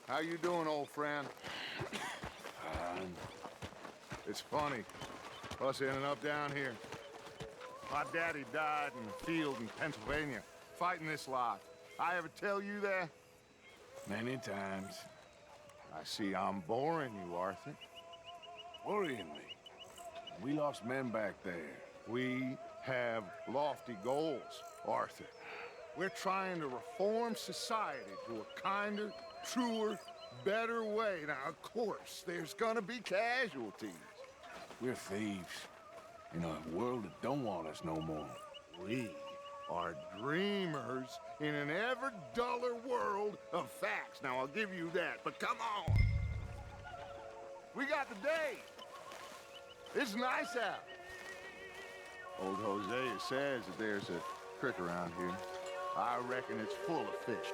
How you doing, old friend? It's funny, us ending up down here. My daddy died in the field in Pennsylvania, fighting this lot. I ever tell you that? Many times. I see I'm boring you, Arthur. Worrying me. We lost men back there. We have lofty goals, Arthur. We're trying to reform society to a kinder, truer, better way. Now, of course, there's gonna be casualties. We're thieves. In a world that don't want us no more. We are dreamers in an ever duller world of facts. Now, I'll give you that, but come on. We got the day. It's nice out. Old Hosea says that there's a creek around here. I reckon it's full of fish.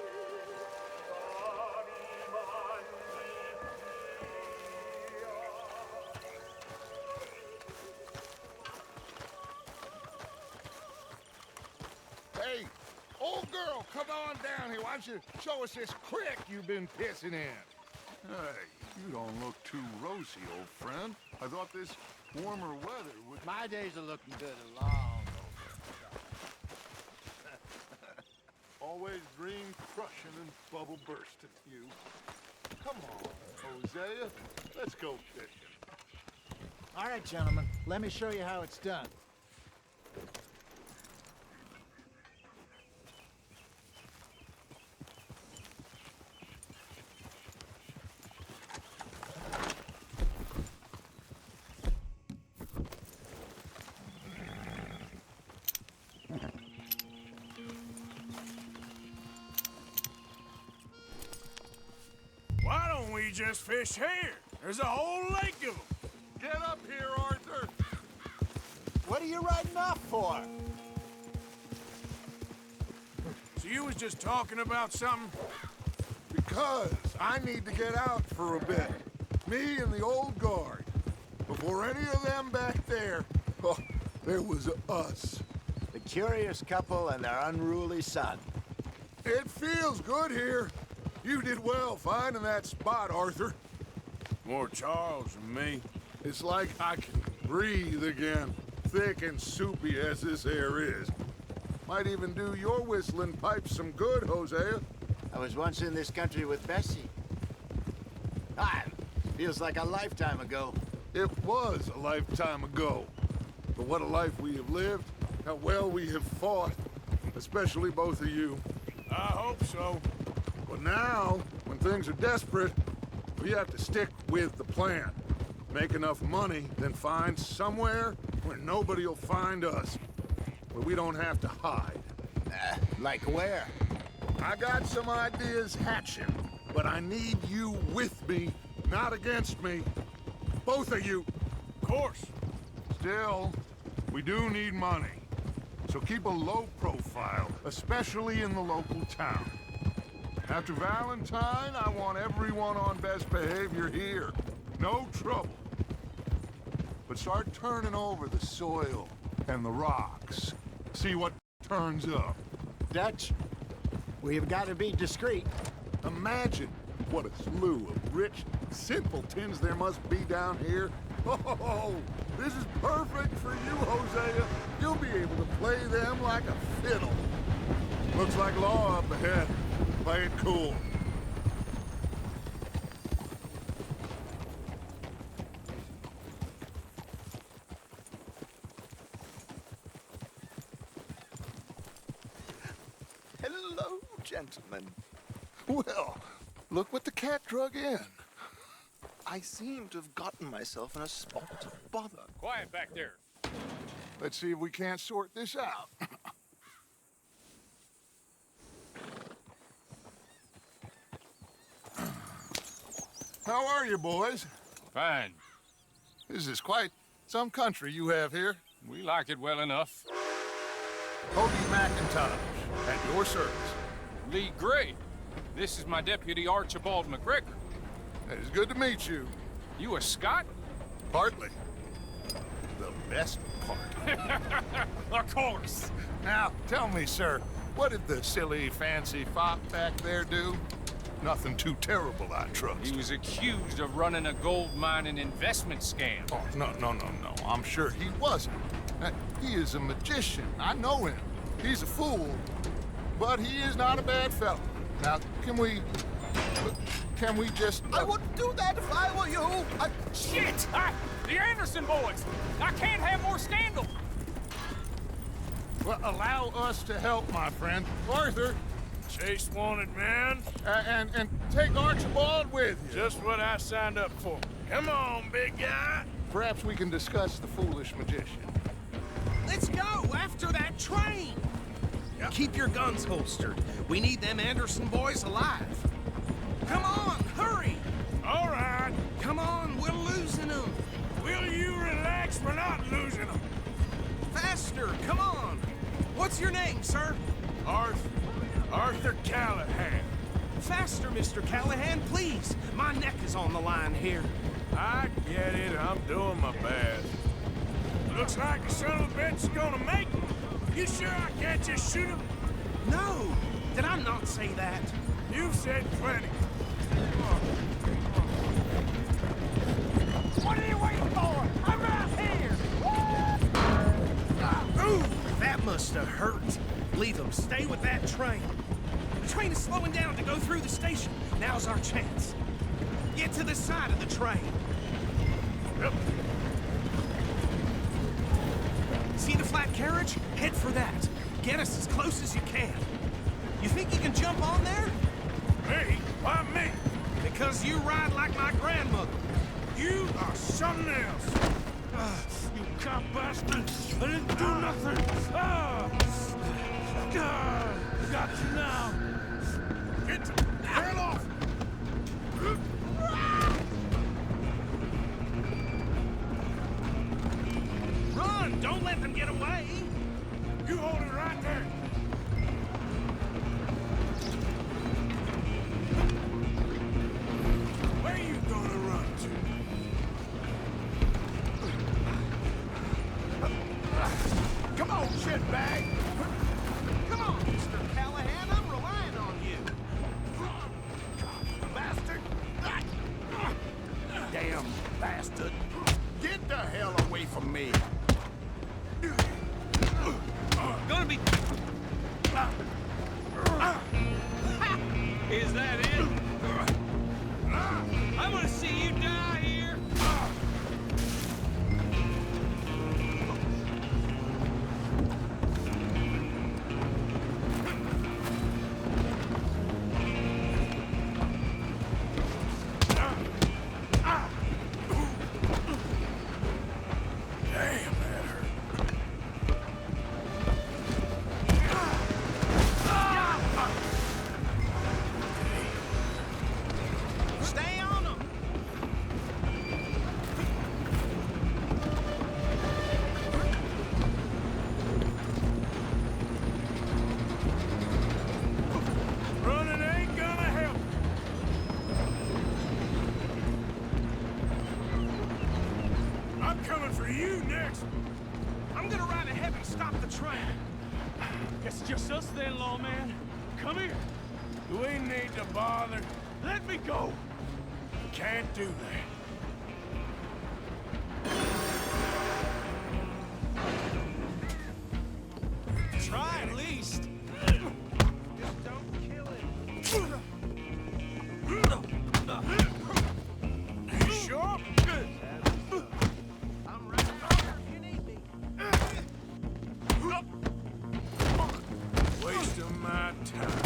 Hey, old girl, come on down here. Why don't you show us this creek you've been pissing in? Hey, you don't look too rosy, old friend. I thought this warmer weather would... My days are looking good along. Always dream crushing and bubble bursting, you. Come on, Hosea. Let's go fishing. All right, gentlemen. Let me show you how it's done. Why don't we just fish here? There's a whole lake of them. Get up here, Arthur. What are you riding off for? So you was just talking about something? Because I need to get out for a bit. Me and the old guard. Before any of them back there, oh, there was us. The curious couple and their unruly son. It feels good here. You did well finding that spot, Arthur. More Charles than me. It's like I can breathe again, thick and soupy as this air is. Might even do your whistling pipes some good, Hosea. I was once in this country with Bessie. Feels like a lifetime ago. It was a lifetime ago. But what a life we have lived, how well we have fought, especially both of you. I hope so. But now, when things are desperate, we have to stick with the plan. Make enough money, then find somewhere where nobody will find us. Where we don't have to hide. Like where? I got some ideas hatching, but I need you with me, not against me. Both of you. Of course. Still, we do need money. So keep a low profile, especially in the local town. After Valentine, I want everyone on best behavior here. No trouble. But start turning over the soil and the rocks. See what turns up. Dutch, we've got to be discreet. Imagine what a slew of rich simpletons there must be down here. Oh, this is perfect for you, Hosea. You'll be able to play them like a fiddle. Looks like law up ahead. Play it cool. Hello, gentlemen. Well, look what the cat drug in. I seem to have gotten myself in a spot of bother. Quiet back there. Let's see if we can't sort this out. How are you, boys? Fine. This is quite some country you have here. We like it well enough. Cody McIntosh, at your service. Lee Gray. This is my deputy, Archibald McGregor. It's good to meet you. You a Scot? Partly. The best part. Of course. Now, tell me, sir, what did the silly, fancy fop back there do? Nothing too terrible, I trust. He was accused of running a gold mining investment scam. Oh, no. I'm sure he wasn't. He is a magician. I know him. He's a fool, but he is not a bad fellow. Now, can we just... I wouldn't do that if I were you. Shit! The Anderson boys! I can't have more scandal! Well, allow us to help, my friend. Arthur, Chase wanted man. and take Archibald with you. Just what I signed up for. Come on, big guy. Perhaps we can discuss the foolish magician. Let's go after that train. Keep your guns holstered. We need them Anderson boys alive. Come on, hurry. All right. Come on, we're losing them. Will you relax? We're not losing them. Faster, come on. What's your name, sir? Arthur Callahan. Faster, Mr. Callahan, please. My neck is on the line here. I get it. I'm doing my best. Looks like the son of a bitch is gonna make it. You sure I can't just shoot him? No, did I not say that? You've said plenty. What are you waiting for? I'm out here! Ooh, that must have hurt. Leave them. Stay with that train. The train is slowing down to go through the station. Now's our chance. Get to the side of the train. Yep. See the flat carriage? Head for that. Get us as close as you can. You think you can jump on there? Me? Why me? Because you ride like my grandmother. You are something else. You cop bastard! I didn't do nothing! Got you now! Get the hell off! Run! Don't let them get away! You hold it right there! Where you gonna run to? Come on, shitbag! Come on, Mr. Callahan, I'm relying on you! Bastard! Damn bastard! Get the hell away from me! Gonna be... Is that it? I'm gonna see you die here! Stay on them! Running ain't gonna help. I'm coming for you next. I'm gonna ride ahead and stop the train. Guess it's just us then, lawman. Come here. Do we need to bother? Let me go. Can't do that. Try at least. Just don't kill it. You sure? I'm right here if you need me. Wasting my time.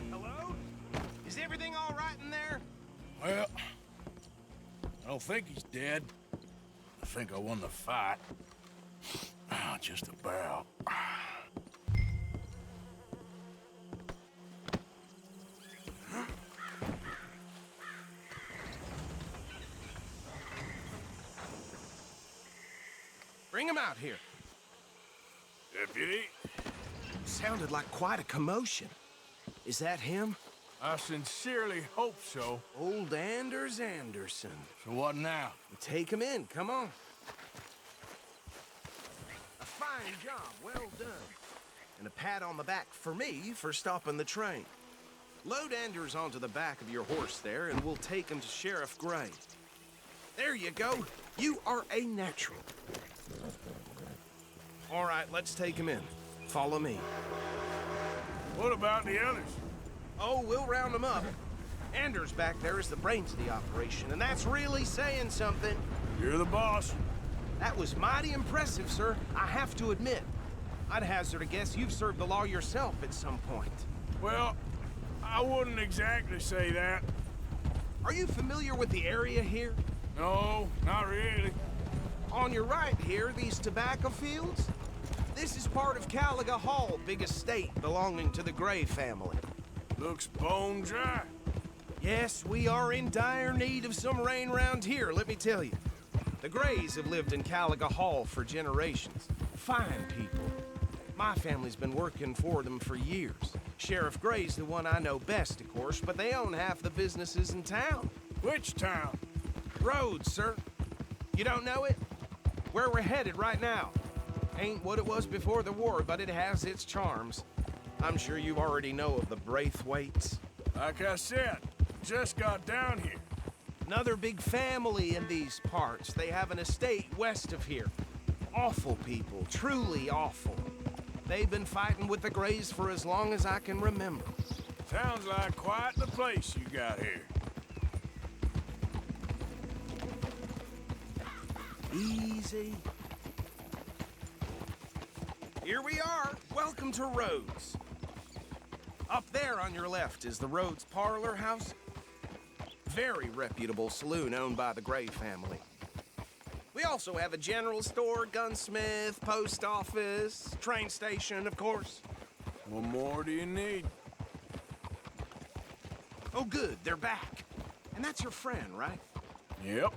Hello? Is everything all right in there? Well, I don't think he's dead. I think I won the fight. Just about. Bring him out here. Deputy, Sounded like quite a commotion. Is that him? I sincerely hope so. Old Anders Anderson. So what now? Take him in, come on. A fine job, well done. And a pat on the back for me for stopping the train. Load Anders onto the back of your horse there, and we'll take him to Sheriff Gray. There you go. You are a natural. All right, let's take him in. Follow me. What about the others? Oh, we'll round them up. Anders back there is the brains of the operation, and that's really saying something. You're the boss. That was mighty impressive, sir. I have to admit. I'd hazard a guess you've served the law yourself at some point. Well, I wouldn't exactly say that. Are you familiar with the area here? No, not really. On your right here, these tobacco fields? This is part of Caliga Hall, big estate belonging to the Gray family. Looks bone dry. Yes, we are in dire need of some rain round here, let me tell you. The Grays have lived in Caliga Hall for generations. Fine people. My family's been working for them for years. Sheriff Gray's the one I know best, of course, but they own half the businesses in town. Which town? Rhodes, sir. You don't know it? Where we're headed right now. Ain't what it was before the war, but it has its charms. I'm sure you already know of the Braithwaites. Like I said, just got down here. Another big family in these parts. They have an estate west of here. Awful people, truly awful. They've been fighting with the Grays for as long as I can remember. Sounds like quite the place you got here. Easy. Here we are. Welcome to Rhodes. Up there on your left is the Rhodes Parlor House. Very reputable saloon owned by the Gray family. We also have a general store, gunsmith, post office, train station, of course. What more do you need? Oh, good, they're back. And that's your friend, right? Yep.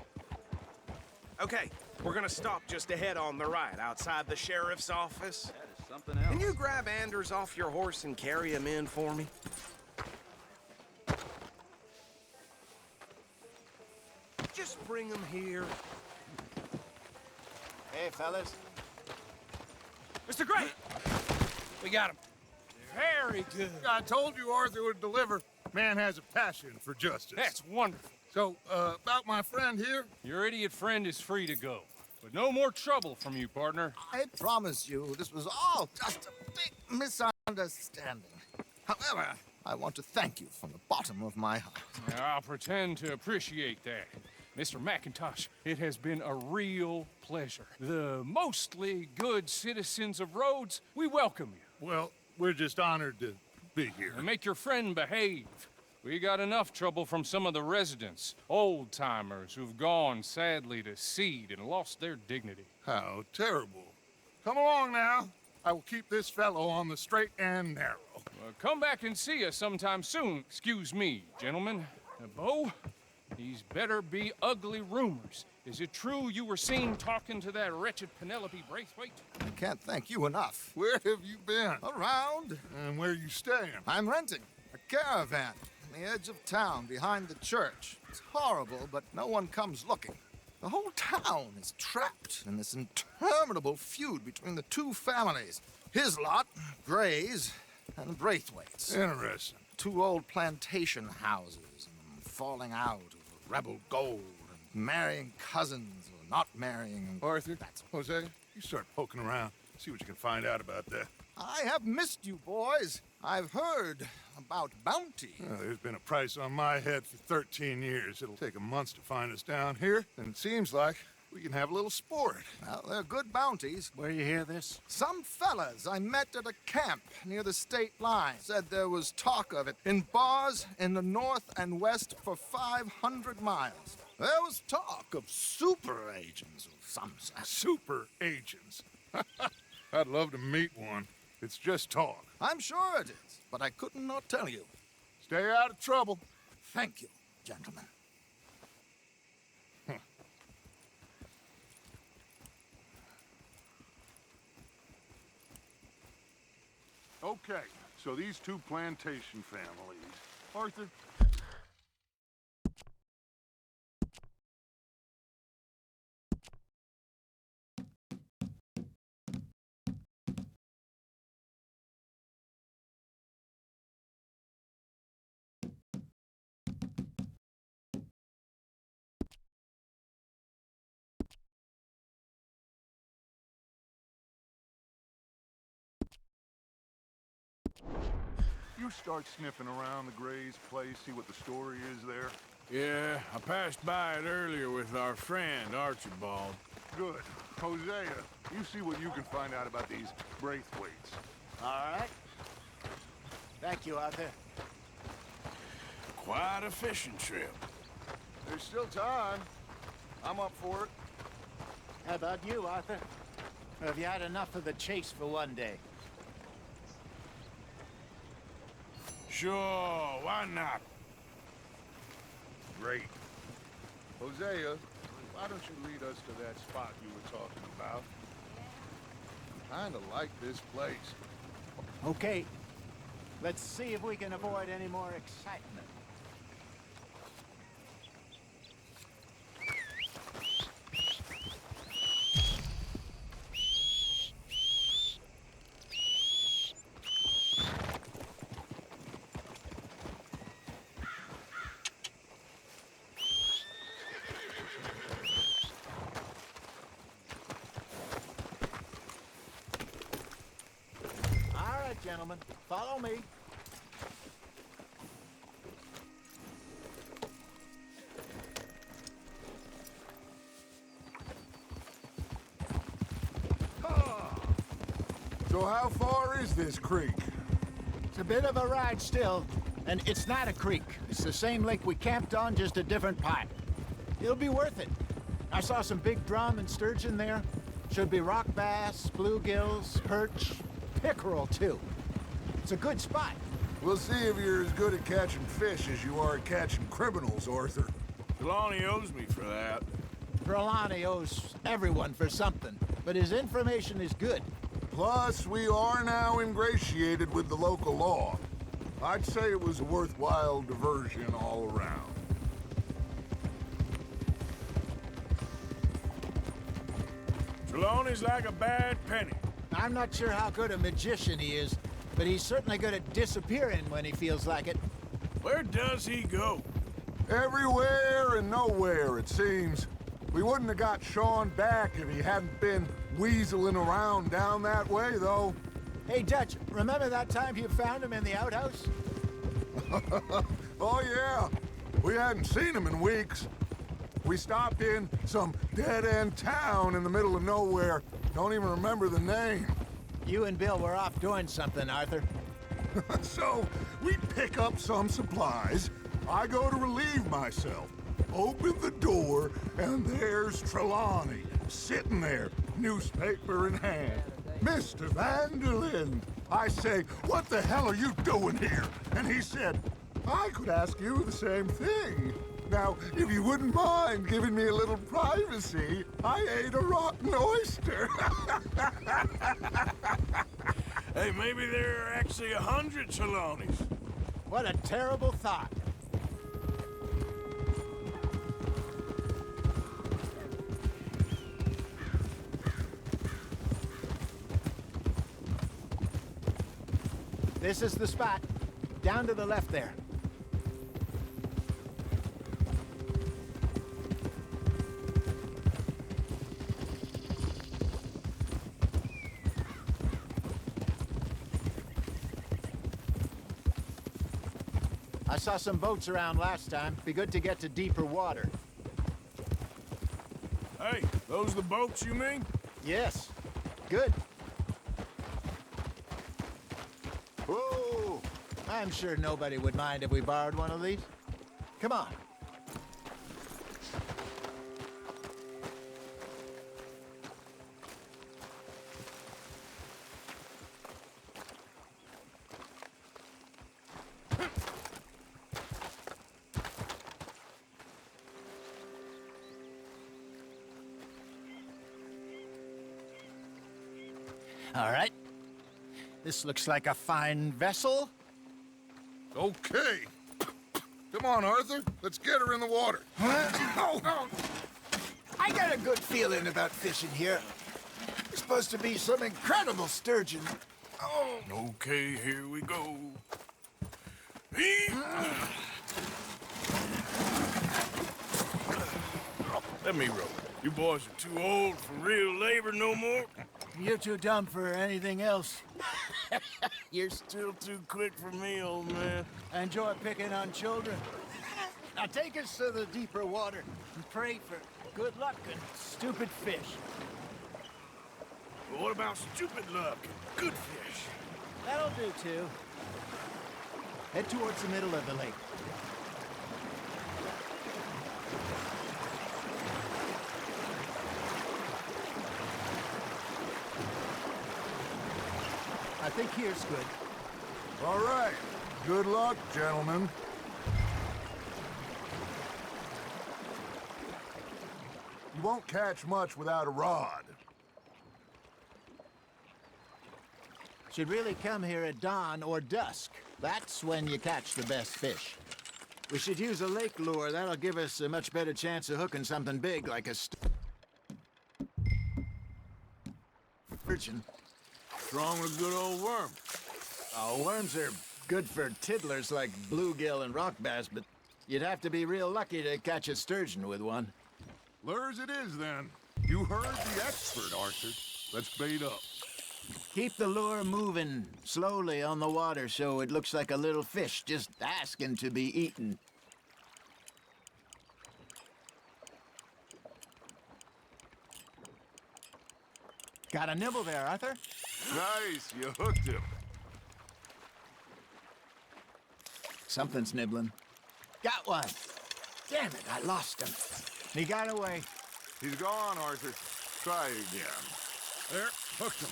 Okay, we're gonna stop just ahead on the right, outside the sheriff's office. That is something else. Can you grab Anders off your horse and carry him in for me? Just bring him here. Hey, fellas. Mr. Gray! We got him. Very good. I told you Arthur would deliver. Man has a passion for justice. That's wonderful. So, about my friend here? Your idiot friend is free to go. But no more trouble from you, partner. I promise you, this was all just a big misunderstanding. However, I want to thank you from the bottom of my heart. I'll pretend to appreciate that. Mr. McIntosh, it has been a real pleasure. The mostly good citizens of Rhodes, we welcome you. Well, we're just honored to be here. And make your friend behave. We got enough trouble from some of the residents, old-timers who've gone, sadly, to seed and lost their dignity. How terrible. Come along now. I will keep this fellow on the straight and narrow. Come back and see us sometime soon. Excuse me, gentlemen. Bo, these better be ugly rumors. Is it true you were seen talking to that wretched Penelope Braithwaite? I can't thank you enough. Where have you been? Around, And where you staying? I'm renting a caravan on the edge of town behind the church. It's horrible, but no one comes looking. The whole town is trapped in this interminable feud between the two families. His lot, Gray's, and Braithwaite's. Interesting. Two old plantation houses, and falling out over rebel gold, and marrying cousins or not marrying. And Arthur, Jose, you start poking around. See what you can find out about that. I have missed you, boys. I've heard about bounty. There's been a price on my head for 13 years. It'll take a month to find us down here, and it seems like we can have a little sport. Well, they're good bounties. Where you hear this? Some fellas I met at a camp near the state line said there was talk of it in bars in the north and west for 500 miles. There was talk of super agents of some sort. Super agents. I'd love to meet one. It's just talk. I'm sure it is, but I could not tell you. Stay out of trouble. Thank you, gentlemen. Okay, so these two plantation families. Arthur? You start sniffing around the Gray's place, see what the story is there? Yeah, I passed by it earlier with our friend, Archibald. Good. Hosea, you see what you can find out about these Braithwaites. All right. Thank you, Arthur. Quite a fishing trip. There's still time. I'm up for it. How about you, Arthur? Or have you had enough of the chase for one day? Sure, why not? Great. Hosea, why don't you lead us to that spot you were talking about? I kinda like this place. Okay. Let's see if we can avoid any more excitement. Gentlemen, follow me. So how far is this creek? It's a bit of a ride still, and it's not a creek. It's the same lake we camped on, just a different part. It'll be worth it. I saw some big drum and sturgeon there. Should be rock bass, bluegills, perch, pickerel too. It's a good spot. We'll see if you're as good at catching fish as you are at catching criminals, Arthur. Trelawney owes me for that. Trelawney owes everyone for something, but his information is good. Plus, we are now ingratiated with the local law. I'd say it was a worthwhile diversion all around. Trelawney's like a bad penny. I'm not sure how good a magician he is, but he's certainly good at disappearing when he feels like it. Where does he go? Everywhere and nowhere, it seems. We wouldn't have got Sean back if he hadn't been weaseling around down that way, though. Hey, Dutch, remember that time you found him in the outhouse? Oh, yeah. We hadn't seen him in weeks. We stopped in some dead-end town in the middle of nowhere. Don't even remember the name. You and Bill were off doing something, Arthur. So, we pick up some supplies. I go to relieve myself. Open the door, and there's Trelawney, sitting there, newspaper in hand. Mr. Vanderlyn. I say, what the hell are you doing here? And he said, I could ask you the same thing. Now, if you wouldn't mind giving me a little privacy, I ate a rotten oyster. Hey, maybe there are actually 100 Trelawneys. What a terrible thought. This is the spot. Down to the left there. I saw some boats around last time. Be good to get to deeper water. Hey, those the boats you mean? Yes. Good. Whoa! I'm sure nobody would mind if we borrowed one of these. Come on. All right. This looks like a fine vessel. Okay. Come on, Arthur. Let's get her in the water. Oh. I got a good feeling about fishing here. There's supposed to be some incredible sturgeon. Oh. Okay, here we go. Let me row. You boys are too old for real labor no more. You're too dumb for anything else. You're still too quick for me, old man. I enjoy picking on children. Now take us to the deeper water and pray for good luck and stupid fish. But what about stupid luck and good fish? That'll do, too. Head towards the middle of the lake. I think here's good. All right. Good luck, gentlemen. You won't catch much without a rod. Should really come here at dawn or dusk. That's when you catch the best fish. We should use a lake lure. That'll give us a much better chance of hooking something big like a sturgeon. What's wrong with a good old worm? Oh, worms are good for tiddlers like bluegill and rock bass, but you'd have to be real lucky to catch a sturgeon with one. Lures it is, then. You heard the expert, Arthur. Let's bait up. Keep the lure moving slowly on the water so it looks like a little fish just asking to be eaten. Got a nibble there, Arthur? Nice, you hooked him. Something's nibbling. Got one. Damn it, I lost him. He got away. He's gone, Arthur. Try again. There, hooked him.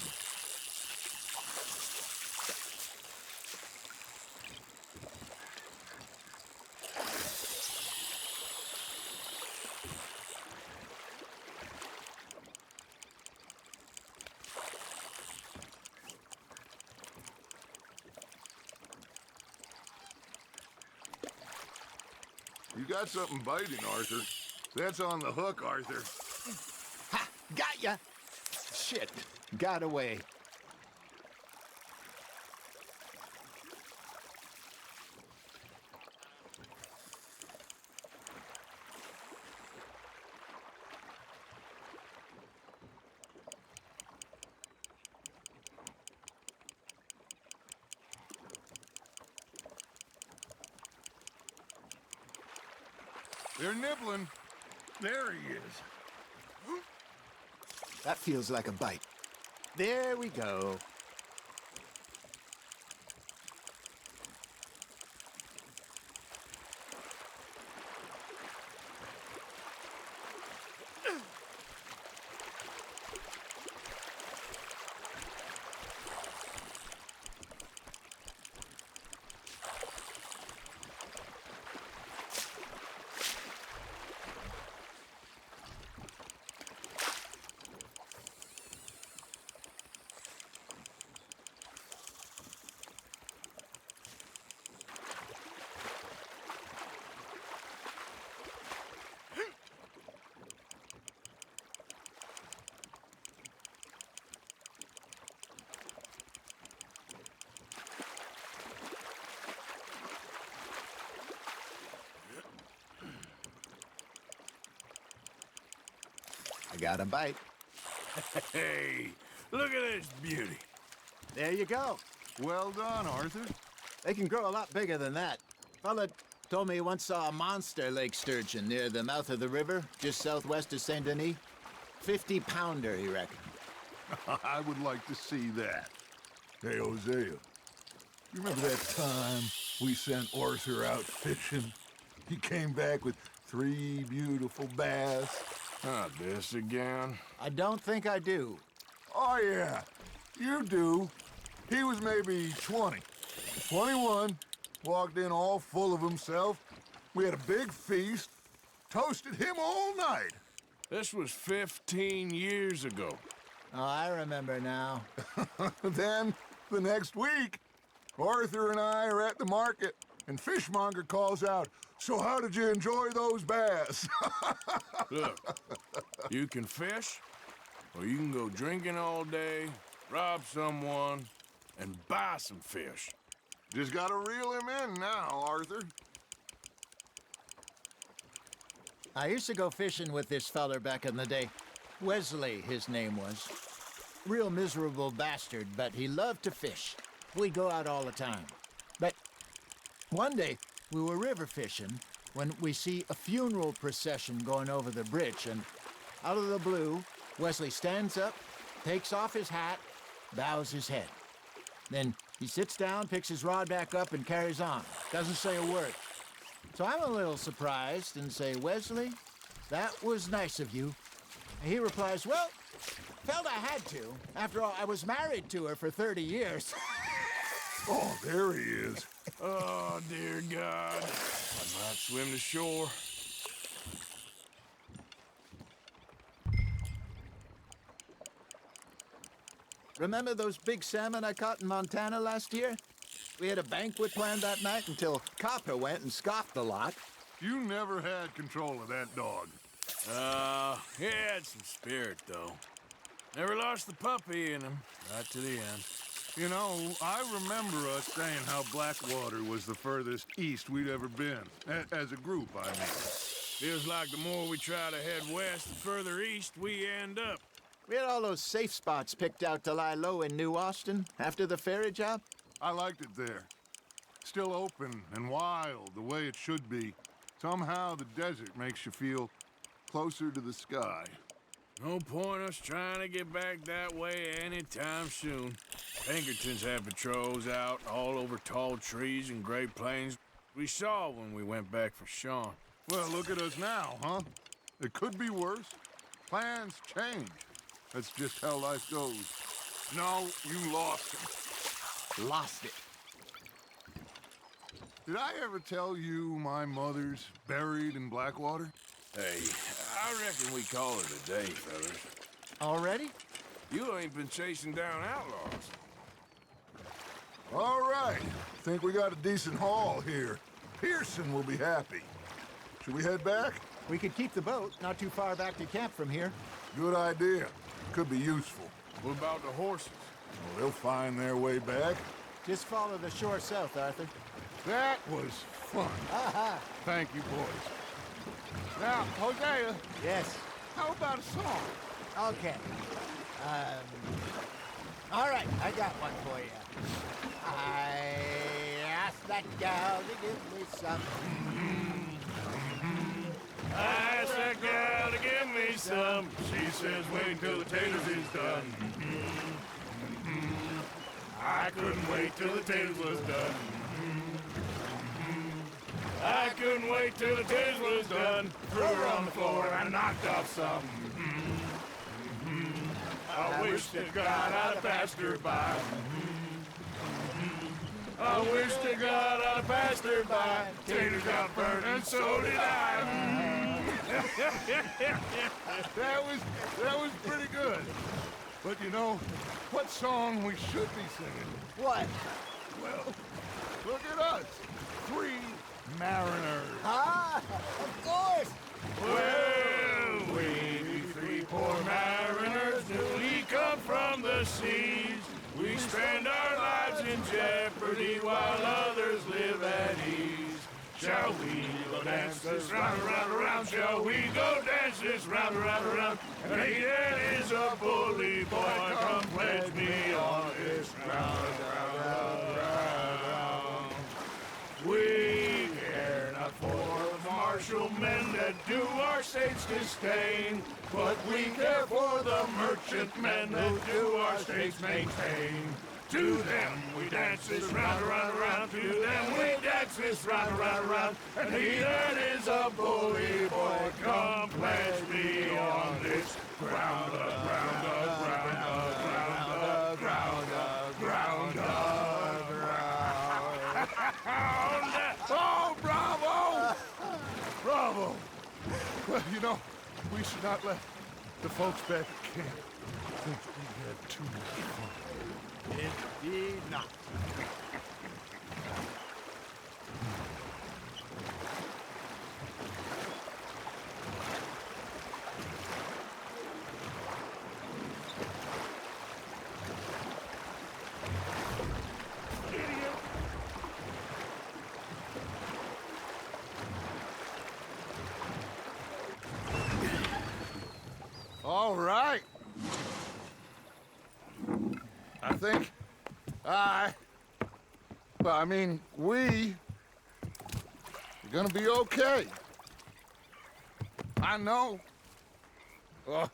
You got something biting, Arthur. That's on the hook, Arthur. Ha! Got ya! Shit. Got away. They're nibbling. There he is. That feels like a bite. There we go. I got a bite. Hey, look at this beauty. There you go. Well done, Arthur. They can grow a lot bigger than that. Fella told me he once saw a monster lake sturgeon near the mouth of the river, just southwest of Saint Denis. 50-pounder, he reckoned. I would like to see that. Hey, Hosea, you remember that time we sent Arthur out fishing? He came back with 3 beautiful bass. Not this again. I don't think I do. Oh, yeah, you do. He was maybe 20, 21, walked in all full of himself. We had a big feast, toasted him all night. This was 15 years ago. Oh, I remember now. Then The next week, Arthur and I are at the market, and Fishmonger calls out, "So how did you enjoy those bass?" Look, you can fish, or you can go drinking all day, rob someone, and buy some fish. Just gotta reel him in now, Arthur. I used to go fishing with this feller back in the day. Wesley, his name was. Real miserable bastard, but he loved to fish. We'd go out all the time. But one day, we were river fishing when we see a funeral procession going over the bridge, and out of the blue, Wesley stands up, takes off his hat, bows his head. Then he sits down, picks his rod back up, and carries on. Doesn't say a word. So I'm a little surprised and say, "Wesley, that was nice of you." And he replies, "Well, felt I had to. After all, I was married to her for 30 years. Oh, there he is. Oh, dear God. I might swim to shore. Remember those big salmon I caught in Montana last year? We had a banquet planned that night until Copper went and scoffed the lot. You never had control of that dog. He had some spirit, though. Never lost the puppy in him, right to the end. You know, I remember us saying how Blackwater was the furthest east we'd ever been. As a group, I mean. Feels like the more we try to head west, the further east we end up. We had all those safe spots picked out to lie low in New Austin after the ferry job. I liked it there. Still open and wild, the way it should be. Somehow the desert makes you feel closer to the sky. No point us trying to get back that way anytime soon. Pinkertons have patrols out all over tall trees and Great Plains. We saw when we went back for Sean. Well, look at us now, huh? It could be worse. Plans change. That's just how life goes. No, you lost it. Lost it. Did I ever tell you my mother's buried in Blackwater? Hey, I reckon we call it a day, fellas. Already? You ain't been chasing down outlaws. All right. Think we got a decent haul here. Pearson will be happy. Should we head back? We could keep the boat not too far back to camp from here. Good idea. Could be useful. What about the horses? Well, they'll find their way back. Just follow the shore south, Arthur. That was fun. Thank you, boys. Now, Hosea, Yes. how about a song? Okay. All right, I got one for you. I asked that gal to give me some. I asked that gal to give me some. She says wait till the taters is done. I couldn't wait till the taters was done. I couldn't wait till the taters was done. Threw her on the floor and I knocked off some. I wish to God I'd have passed her by. I wish to God I'd have passed her by. Taters got burned and so did I. That was pretty good. But you know, what song we should be singing? What? Well, look at us. 3 mariners. Ah, of course. Well, we be 3 poor mariners, newly come from the seas. We spend our lives in jeopardy while others live at ease. Shall we go dance this round, around, around? Shall we go dance this round, around, around? And Hayden is a bully boy, come pledge me on this ground, ground, ground. We care not for the martial men that do our states disdain, but we care for the merchant men that do our states maintain. To them we dance this round, around, around. To them we dance this round, around, around. And he that is a bully boy, come pledge me on this ground, ground, ground, ground, ground, ground, ground. Oh, bravo! Bravo! Well, you know, we should not let the folks back at camp think that we had too much fun. Feed not. All right. I think we're gonna be okay. I know. Well,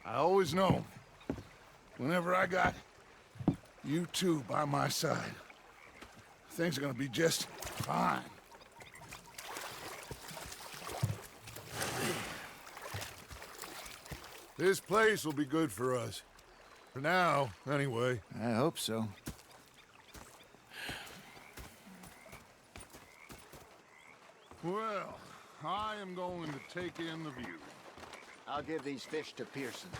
I always know. Whenever I got you two by my side, things are gonna be just fine. This place will be good for us. For now, anyway. I hope so. Well, I am going to take in the view. I'll give these fish to Pearson.